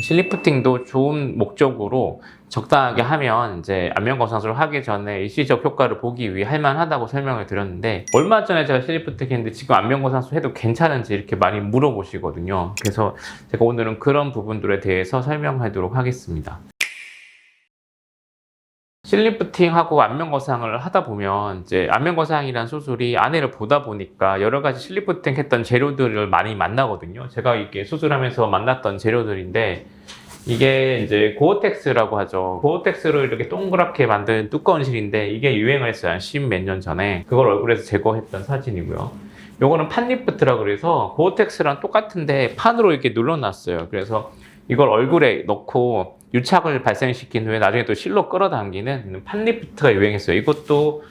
실리프팅도 좋은 목적으로 적당하게 하면 이제 안면거상술을 하기 전에 일시적 효과를 보기 위해 할만하다고 설명을 드렸는데, 얼마 전에 제가 실리프팅 했는데 지금 안면거상술 해도 괜찮은지 이렇게 많이 물어보시거든요. 그래서 제가 오늘은 그런 부분들에 대해서 설명하도록 하겠습니다. 실리프팅하고 안면거상을 하다 보면 이제 안면거상이라는 수술이 안에를 보다 보니까 여러 가지 실리프팅 했던 재료들을 많이 만나거든요. 제가 이렇게 수술하면서 만났던 재료들인데, 이게 이제 고어텍스라고 하죠. 고어텍스를 이렇게 동그랗게 만든 두꺼운 실인데, 이게 유행을 했어요. 한 10 몇 년 전에. 그걸 얼굴에서 제거했던 사진이고요. 요거는 판리프트라고 그래서 고어텍스랑 똑같은데 판으로 이렇게 눌러놨어요. 그래서 이걸 얼굴에 넣고 유착을 발생시킨 후에 나중에 또 실로 끌어당기는 판리프트가 유행했어요. 이것도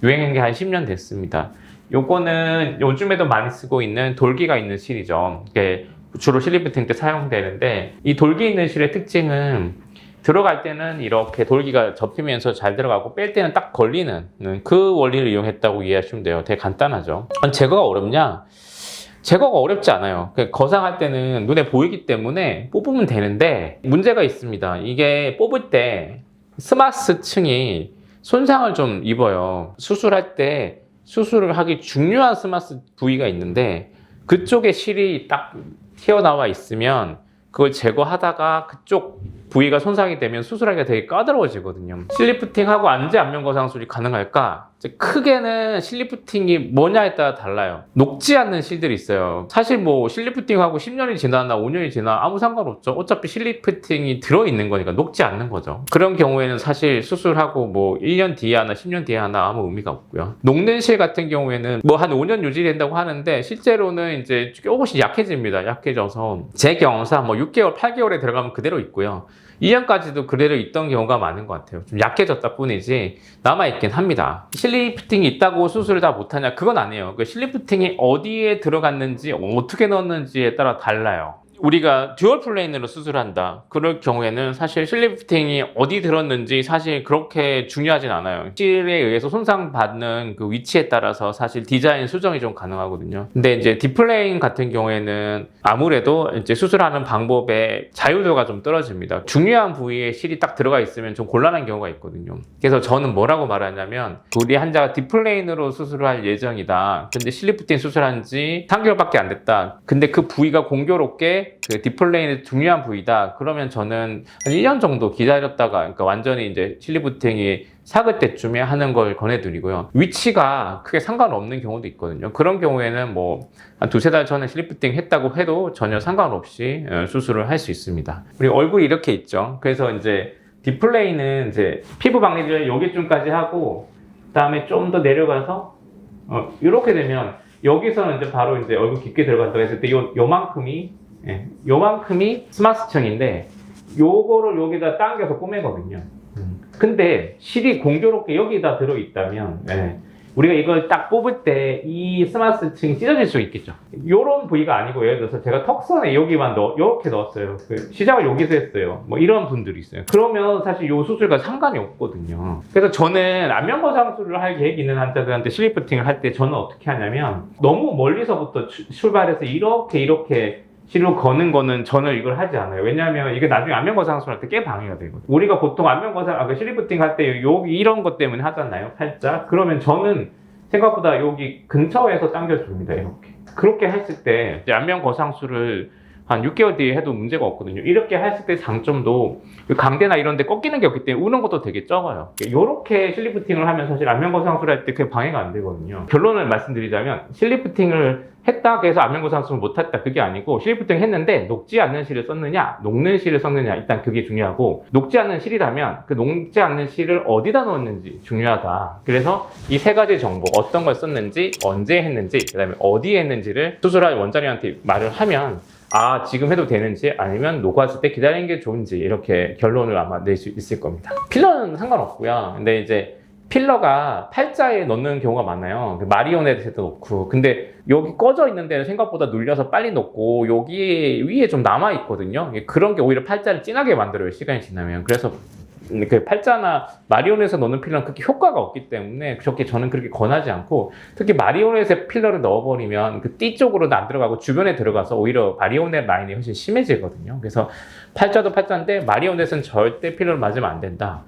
유행한 게 한 10년 됐습니다. 요거는 요즘에도 많이 쓰고 있는 돌기가 있는 실이죠. 이게 주로 실리프팅 때 사용되는데, 이 돌기 있는 실의 특징은 들어갈 때는 이렇게 돌기가 접히면서 잘 들어가고 뺄 때는 딱 걸리는 그 원리를 이용했다고 이해하시면 돼요. 되게 간단하죠. 제거가 어렵냐? 제거가 어렵지 않아요. 거상할 때는 눈에 보이기 때문에 뽑으면 되는데, 문제가 있습니다. 이게 뽑을 때 스마스층이 손상을 좀 입어요. 수술할 때 수술을 하기 중요한 스마스 부위가 있는데, 그쪽에 실이 딱 튀어나와 있으면 그걸 제거하다가 그쪽 부위가 손상이 되면 수술하기가 되게 까다로워지거든요. 실리프팅하고 안제 안면거상술이 가능할까? 크게는 실리프팅이 뭐냐에 따라 달라요. 녹지 않는 실들이 있어요. 사실 뭐 실리프팅하고 10년이 지나나 5년이 지나 아무 상관없죠. 어차피 실리프팅이 들어있는 거니까 녹지 않는 거죠. 그런 경우에는 사실 수술하고 뭐 1년 뒤에 하나 10년 뒤에 하나 아무 의미가 없고요. 녹는 실 같은 경우에는 뭐 한 5년 유지된다고 하는데, 실제로는 이제 조금씩 약해집니다. 약해져서 제 경험상 뭐 6개월, 8개월에 들어가면 그대로 있고요. 2년까지도 그대로 있던 경우가 많은 것 같아요. 좀 약해졌다 뿐이지 남아있긴 합니다. 실리프팅이 있다고 수술을 다 못하냐? 그건 아니에요. 그 실리프팅이 어디에 들어갔는지 어떻게 넣었는지에 따라 달라요. 우리가 듀얼 플레인으로 수술한다, 그럴 경우에는 사실 실리프팅이 어디 들었는지 사실 그렇게 중요하진 않아요. 실에 의해서 손상받는 그 위치에 따라서 사실 디자인 수정이 좀 가능하거든요. 근데 이제 디플레인 같은 경우에는 아무래도 이제 수술하는 방법에 자유도가 좀 떨어집니다. 중요한 부위에 실이 딱 들어가 있으면 좀 곤란한 경우가 있거든요. 그래서 저는 뭐라고 말하냐면, 우리 환자가 디플레인으로 수술을 할 예정이다. 근데 실리프팅 수술한 지 3개월밖에 안 됐다. 근데 그 부위가 공교롭게 그 디플레인의 중요한 부위다. 그러면 저는 한 1년 정도 기다렸다가, 그러니까 완전히 이제 실리프팅이 삭을 때쯤에 하는 걸 권해드리고요. 위치가 크게 상관없는 경우도 있거든요. 그런 경우에는 뭐 한 2-3달 전에 실리프팅 했다고 해도 전혀 상관없이 수술을 할 수 있습니다. 그리고 얼굴이 이렇게 있죠. 그래서 이제 디플레인은 이제 피부 박리를 여기쯤까지 하고, 그 다음에 좀 더 내려가서 이렇게 되면 여기서는 이제 바로 이제 얼굴 깊게 들어간다고 했을 때 요만큼이 스마스층인데, 요거를 여기다 당겨서 꼬매거든요. 근데 실이 공교롭게 여기다 들어있다면, 우리가 이걸 딱 뽑을 때 이 스마스층이 찢어질 수 있겠죠. 요런 부위가 아니고, 예를 들어서 제가 턱선에 여기만 이렇게 넣었어요. 시작을 여기서 했어요. 뭐 이런 분들이 있어요. 그러면 사실 요 수술과 상관이 없거든요. 그래서 저는 안면거상술을 할 계획이 있는 환자들한테 실리프팅을 할 때 저는 어떻게 하냐면, 너무 멀리서부터 출발해서 이렇게 실로 거는 거는 저는 이걸 하지 않아요. 왜냐하면 이게 나중에 안면거상술 할 때 꽤 방해가 되거든요. 우리가 보통 실리프팅 할 때 여기 이런 것 때문에 하잖아요. 팔자. 그러면 저는 생각보다 여기 근처에서 당겨줍니다. 그렇게 했을 때 이제 안면거상술을 한 6개월 뒤에 해도 문제가 없거든요. 이렇게 했을 때 장점도 강대나 이런 데 꺾이는 게 없기 때문에 우는 것도 되게 적어요. 이렇게 실리프팅을 하면 사실 안면거상술 할 때 그게 방해가 안 되거든요. 결론을 말씀드리자면, 실리프팅을 했다 그래서 안면거상술을 못했다, 그게 아니고, 실리프팅 했는데 녹지 않는 실을 썼느냐 녹는 실을 썼느냐, 일단 그게 중요하고, 녹지 않는 실이라면 그 녹지 않는 실을 어디다 넣었는지 중요하다. 그래서 이 3가지 정보, 어떤 걸 썼는지, 언제 했는지, 그 다음에 어디에 했는지를 수술할 원장님한테 말을 하면, 지금 해도 되는지, 아니면 녹았을 때 기다리는 게 좋은지, 이렇게 결론을 아마 낼 수 있을 겁니다. 필러는 상관없고요. 근데 이제 필러가 팔자에 넣는 경우가 많아요. 마리오넷에도 넣고. 근데 여기 꺼져 있는 데는 생각보다 눌려서 빨리 넣고, 여기 위에 좀 남아 있거든요. 그런 게 오히려 팔자를 진하게 만들어요, 시간이 지나면. 그래서 그 팔자나 마리오넷에서 넣는 필러는 그렇게 효과가 없기 때문에 저는 그렇게 권하지 않고, 특히 마리오넷에 필러를 넣어버리면 그 띠 쪽으로도 안 들어가고 주변에 들어가서 오히려 마리오넷 라인이 훨씬 심해지거든요. 그래서 팔자도 팔자인데 마리오넷은 절대 필러를 맞으면 안 된다.